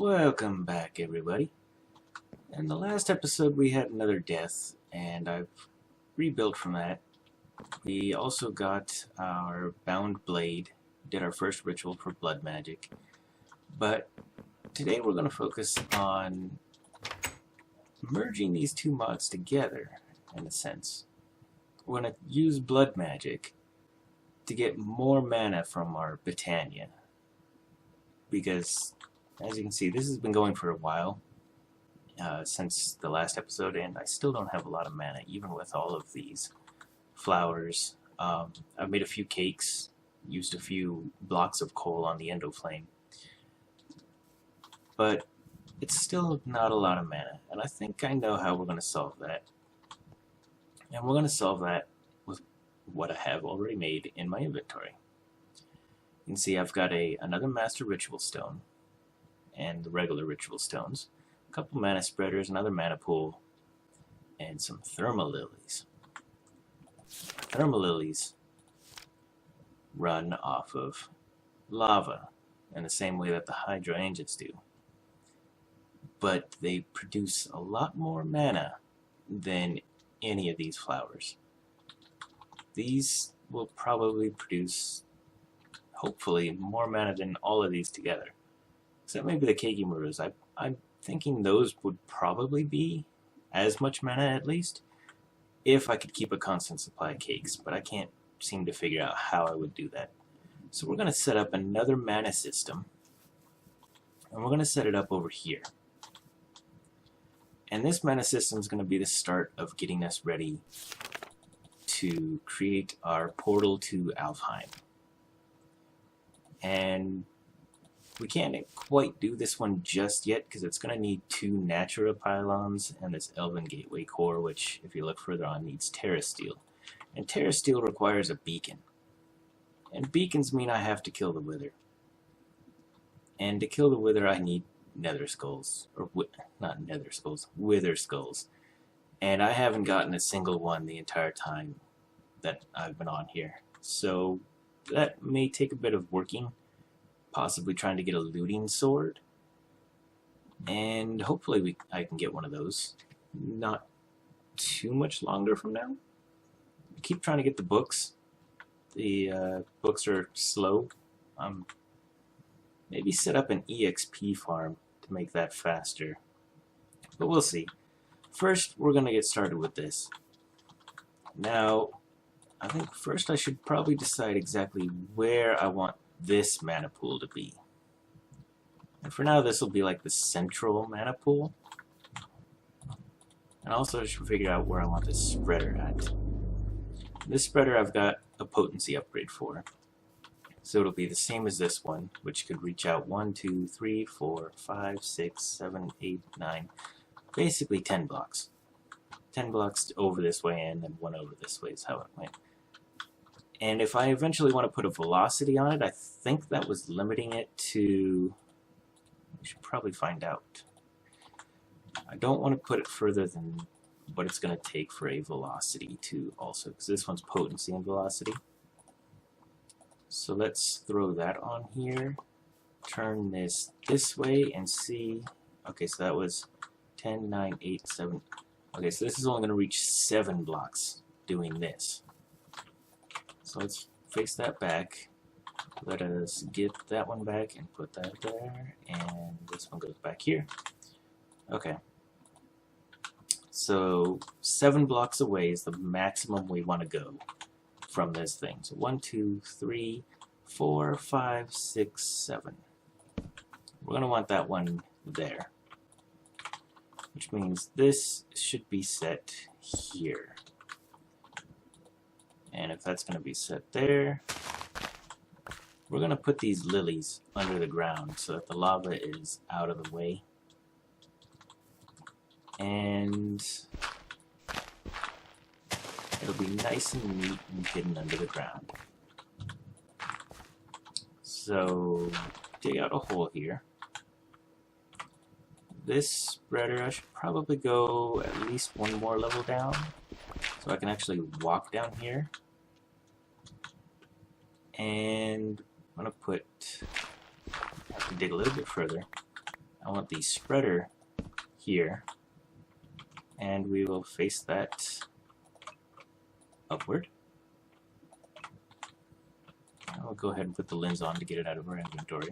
Welcome back, everybody. In the last episode, we had another death, and I've rebuilt from that. We also got our bound blade, did our first ritual for blood magic. But today we're going to focus on merging these two mods together, in a sense. We're going to use blood magic to get more mana from our Botania. Because, as you can see, this has been going for a while. Since the last episode, and I still don't have a lot of mana, even with all of these flowers. I've made a few cakes, used a few blocks of coal on the endo flame, but it's still not a lot of mana, and I think I know how we're going to solve that. And we're going to solve that with what I have already made in my inventory. You can see I've got another Master Ritual Stone, and the regular Ritual Stones, a couple mana spreaders, another mana pool, and some thermal lilies. Thermal lilies run off of lava in the same way that the hydrangeas do, but they produce a lot more mana than any of these flowers. These will probably produce, hopefully, more mana than all of these together. Except maybe the Keikimurus. I'm thinking those would probably be as much mana at least, if I could keep a constant supply of cakes, but I can't seem to figure out how I would do that. So we're going to set up another mana system, and we're going to set it up over here. And this mana system is going to be the start of getting us ready to create our portal to Alfheim. And we can't quite do this one just yet because it's going to need 2 Natura pylons and this Elven Gateway core, which, if you look further on, needs Terra Steel. And Terra Steel requires a beacon. And beacons mean I have to kill the Wither. And to kill the Wither, I need Nether Skulls. Or, not Nether Skulls, Wither Skulls. And I haven't gotten a single one the entire time that I've been on here. So that may take a bit of working. Possibly trying to get a looting sword, and hopefully I can get one of those not too much longer from now. I keep trying to get the books. The books are slow. Maybe set up an EXP farm to make that faster, but we'll see. First, we're going to get started with this. Now, I think first I should probably decide exactly where I want this mana pool to be. And for now, this will be like the central mana pool. And also I should figure out where I want this spreader at. This spreader I've got a potency upgrade for. So it'll be the same as this one, which could reach out 1, 2, 3, 4, 5, 6, 7, 8, 9, basically 10 blocks. 10 blocks over this way and then 1 over this way is how it went. And if I eventually want to put a velocity on it, I think that was limiting it to... We should probably find out. I don't want to put it further than what it's going to take for a velocity to also, because this one's potency and velocity. So let's throw that on here. Turn this way and see. Okay, so that was 10, 9, 8, 7. Okay, so this is only going to reach 7 blocks doing this. So let's face that back. Let us get that one back and put that there. And this one goes back here. Okay. So 7 blocks away is the maximum we want to go from this thing. So 1, 2, 3, 4, 5, 6, 7. We're going to want that one there. Which means this should be set here. And if that's going to be set there, we're going to put these lilies under the ground so that the lava is out of the way. And it'll be nice and neat and hidden under the ground. So, dig out a hole here. This spreader, I should probably go at least 1 more level down. So I can actually walk down here. And I'm going to put, I have to dig a little bit further. I I want the spreader here, and we will face that upward. I'll go ahead and put the lens on to get it out of our inventory.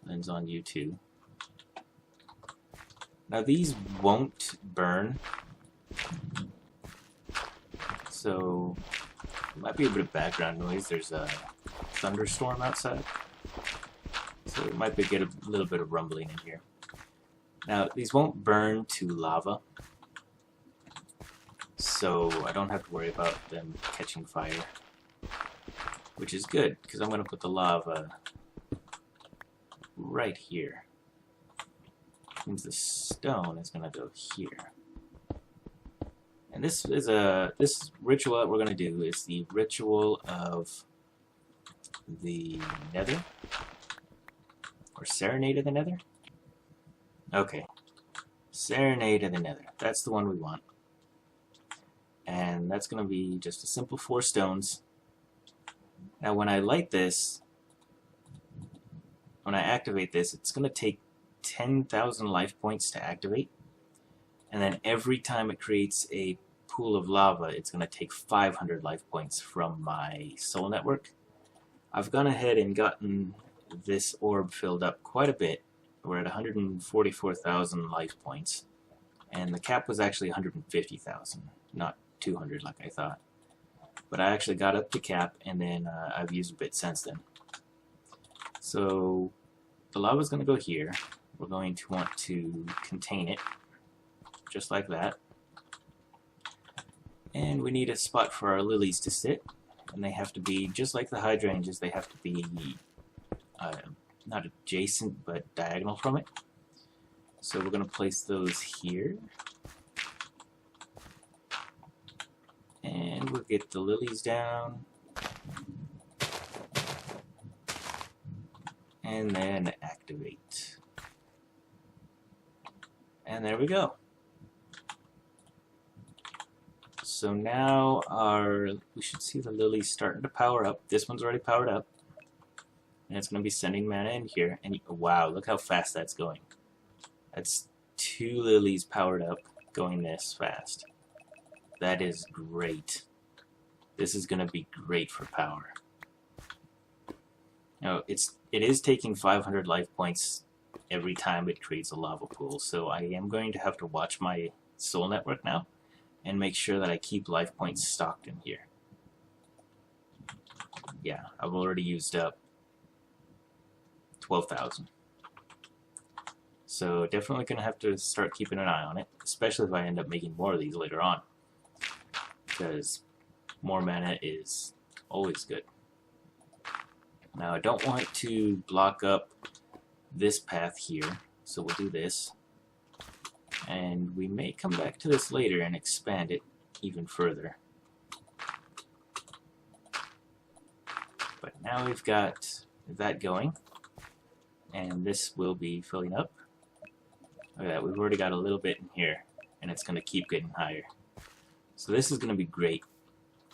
Lens on U2. Now these won't burn, so there might be a bit of background noise. There's a thunderstorm outside, so it might get a little bit of rumbling in here. Now these won't burn to lava, so I don't have to worry about them catching fire, which is good because I'm going to put the lava right here. Means the stone is going to go here. And this ritual that we're going to do is the ritual of the Nether, or Serenade of the Nether. Okay, Serenade of the Nether. That's the one we want. And that's going to be just a simple 4 stones. Now when I light this, when I activate this, it's going to take 10,000 life points to activate. And then every time it creates a pool of lava, it's going to take 500 life points from my soul network. I've gone ahead and gotten this orb filled up quite a bit. We're at 144,000 life points. And the cap was actually 150,000, not 200 like I thought. But I actually got up to cap, and then I've used a bit since then. So the lava is going to go here. We're going to want to contain it, just like that. And we need a spot for our lilies to sit. And they have to be, just like the hydrangeas, they have to be not adjacent, but diagonal from it. So we're going to place those here. And we'll get the lilies down. And then activate. And there we go. So now we should see the lilies starting to power up. This one's already powered up. And it's going to be sending mana in here. And wow, look how fast that's going. That's 2 lilies powered up going this fast. That is great. This is going to be great for power. Now, it is taking 500 life points every time it creates a lava pool, so I am going to have to watch my soul network now and make sure that I keep life points stocked in here. Yeah, I've already used up 12,000. So definitely going to have to start keeping an eye on it, especially if I end up making more of these later on, because more mana is always good. Now I don't want to block up this path here, so we'll do this. And we may come back to this later and expand it even further. But now we've got that going, and this will be filling up. Look at that, we've already got a little bit in here, and it's going to keep getting higher. So this is going to be great.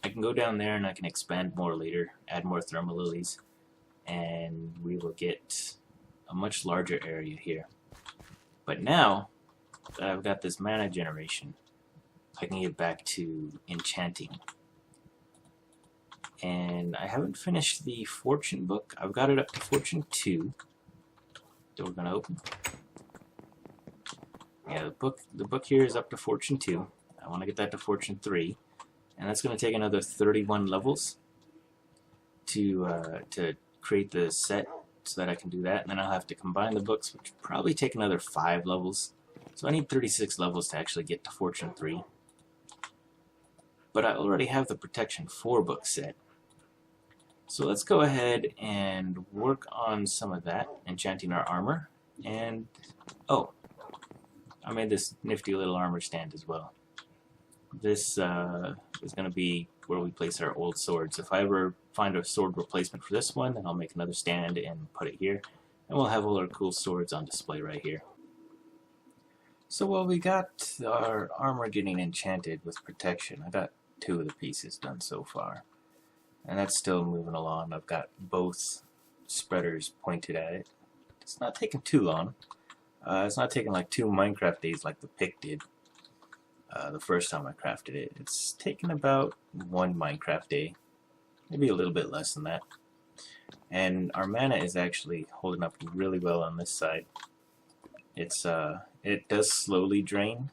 I can go down there and I can expand more later, add more thermal lilies, and we will get a much larger area here. But now that I've got this mana generation, I can get back to enchanting. And I haven't finished the fortune book. I've got it up to fortune 2 that we're going to open. Yeah, the book here is up to fortune 2. I want to get that to fortune 3. And that's going to take another 31 levels to create the set so that I can do that. And then I'll have to combine the books, which will probably take another 5 levels. So I need 36 levels to actually get to fortune 3. But I already have the protection 4 book set. So let's go ahead and work on some of that, enchanting our armor. And, oh, I made this nifty little armor stand as well. This is going to be where we place our old swords. If I ever find a sword replacement for this one, then I'll make another stand and put it here. And we'll have all our cool swords on display right here. So while we got our armor getting enchanted with protection, I got 2 of the pieces done so far. And that's still moving along. I've got both spreaders pointed at it. It's not taking too long. It's not taking like 2 Minecraft days like the pick did the first time I crafted it. It's taken about 1 Minecraft day, maybe a little bit less than that. And our mana is actually holding up really well on this side. It does slowly drain,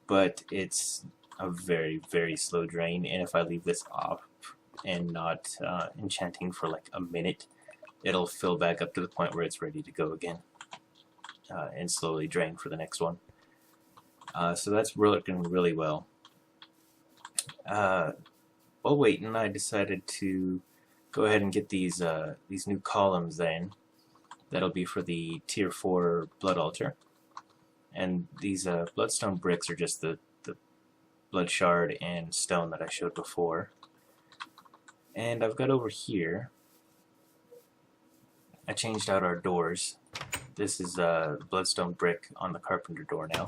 but it's a very, very slow drain. And if I leave this off and not enchanting for like a minute, it'll fill back up to the point where it's ready to go again and slowly drain for the next one. So that's working really well. While waiting, I decided to go ahead and get these new columns in. That'll be for the tier 4 blood altar. And these bloodstone bricks are just the blood shard and stone that I showed before. And I've got over here, I changed out our doors. This is bloodstone brick on the carpenter door now.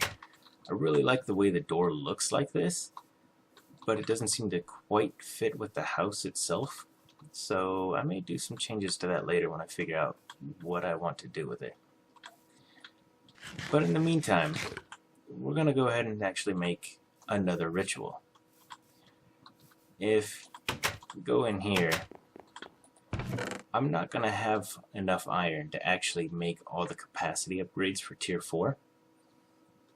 I really like the way the door looks like this, but it doesn't seem to quite fit with the house itself. So I may do some changes to that later when I figure out what I want to do with it. But in the meantime, we're going to go ahead and actually make another ritual. If we go in here, I'm not going to have enough iron to actually make all the capacity upgrades for tier 4.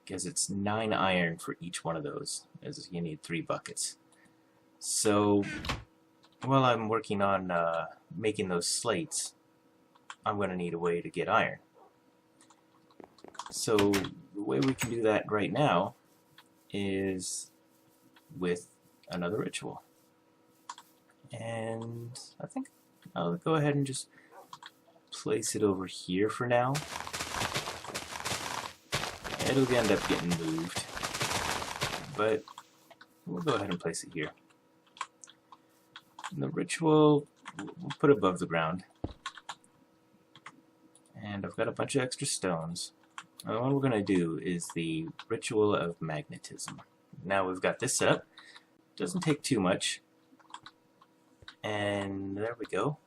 Because it's 9 iron for each one of those, as you need 3 buckets. So while I'm working on making those slates, I'm going to need a way to get iron. So the way we can do that right now is with another ritual. And I think I'll go ahead and just place it over here for now. It'll end up getting moved, but we'll go ahead and place it here. And the ritual we'll put above the ground. And I've got a bunch of extra stones. And what we're going to do is the ritual of magnetism. Now we've got this set up. Doesn't take too much. And there we go.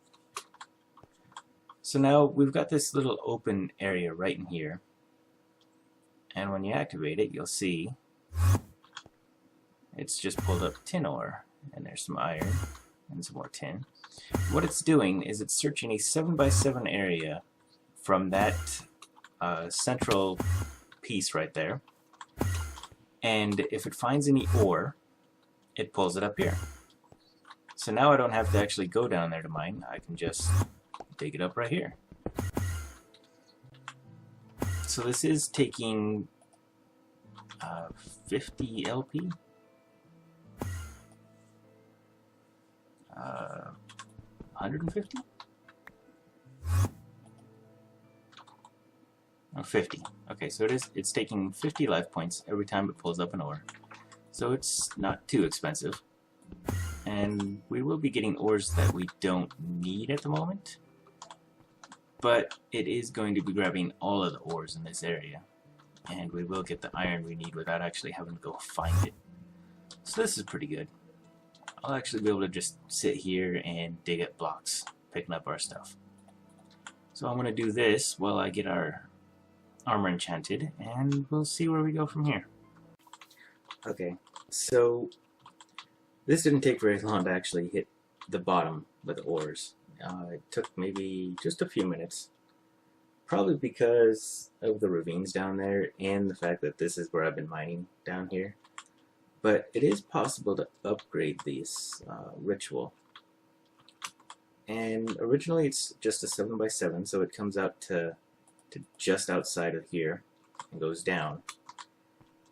So now we've got this little open area right in here. And when you activate it, you'll see it's just pulled up tin ore. And there's some iron and some more tin. What it's doing is it's searching a 7x7 area from that central piece right there. And if it finds any ore, it pulls it up here. So now I don't have to actually go down there to mine. I can just dig it up right here. So this is taking 50 LP. 150? Oh, 50. Okay, so it's taking 50 life points every time it pulls up an ore. So it's not too expensive. And we will be getting ores that we don't need at the moment. But it is going to be grabbing all of the ores in this area. And we will get the iron we need without actually having to go find it. So this is pretty good. I'll actually be able to just sit here and dig at blocks, picking up our stuff. So I'm going to do this while I get our armor enchanted, and we'll see where we go from here. Okay, so this didn't take very long to actually hit the bottom with ores. It took maybe just a few minutes, probably because of the ravines down there and the fact that this is where I've been mining down here. But it is possible to upgrade this ritual. And originally it's just a 7x7, so it comes out to just outside of here and goes down.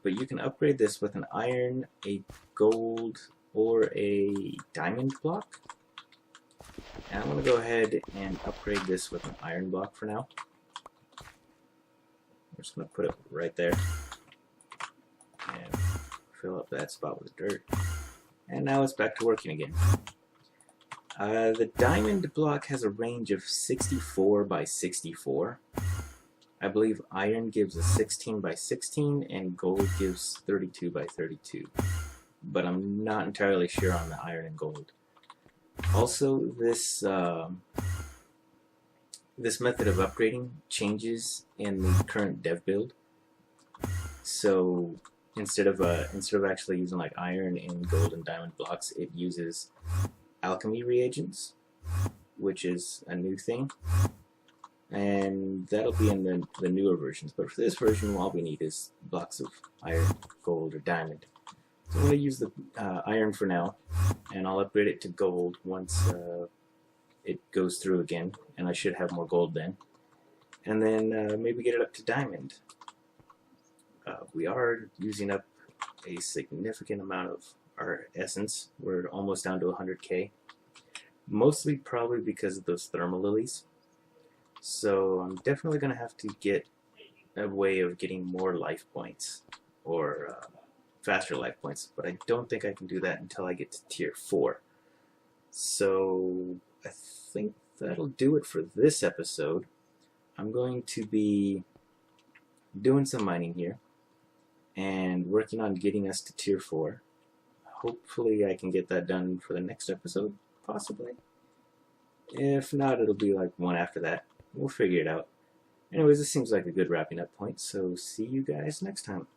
But you can upgrade this with an iron, a gold, or a diamond block. And I'm going to go ahead and upgrade this with an iron block for now. I'm just going to put it right there. And fill up that spot with dirt. And now it's back to working again. The diamond block has a range of 64 by 64. I believe iron gives a 16 by 16 and gold gives 32 by 32. But I'm not entirely sure on the iron and gold. Also, this this method of upgrading changes in the current dev build. So instead of actually using like iron and gold and diamond blocks, it uses alchemy reagents, which is a new thing, and that'll be in the newer versions. But for this version, all we need is blocks of iron, gold, or diamond. So I'm going to use the iron for now, and I'll upgrade it to gold once it goes through again, and I should have more gold then. And then maybe get it up to diamond. We are using up a significant amount of our essence. We're almost down to 100k. Mostly probably because of those thermal lilies. So I'm definitely going to have to get a way of getting more life points, or faster life points, but I don't think I can do that until I get to tier 4. So I think that'll do it for this episode. I'm going to be doing some mining here and working on getting us to tier 4. Hopefully I can get that done for the next episode, possibly. If not, it'll be like one after that. We'll figure it out. Anyways, this seems like a good wrapping up point, so see you guys next time.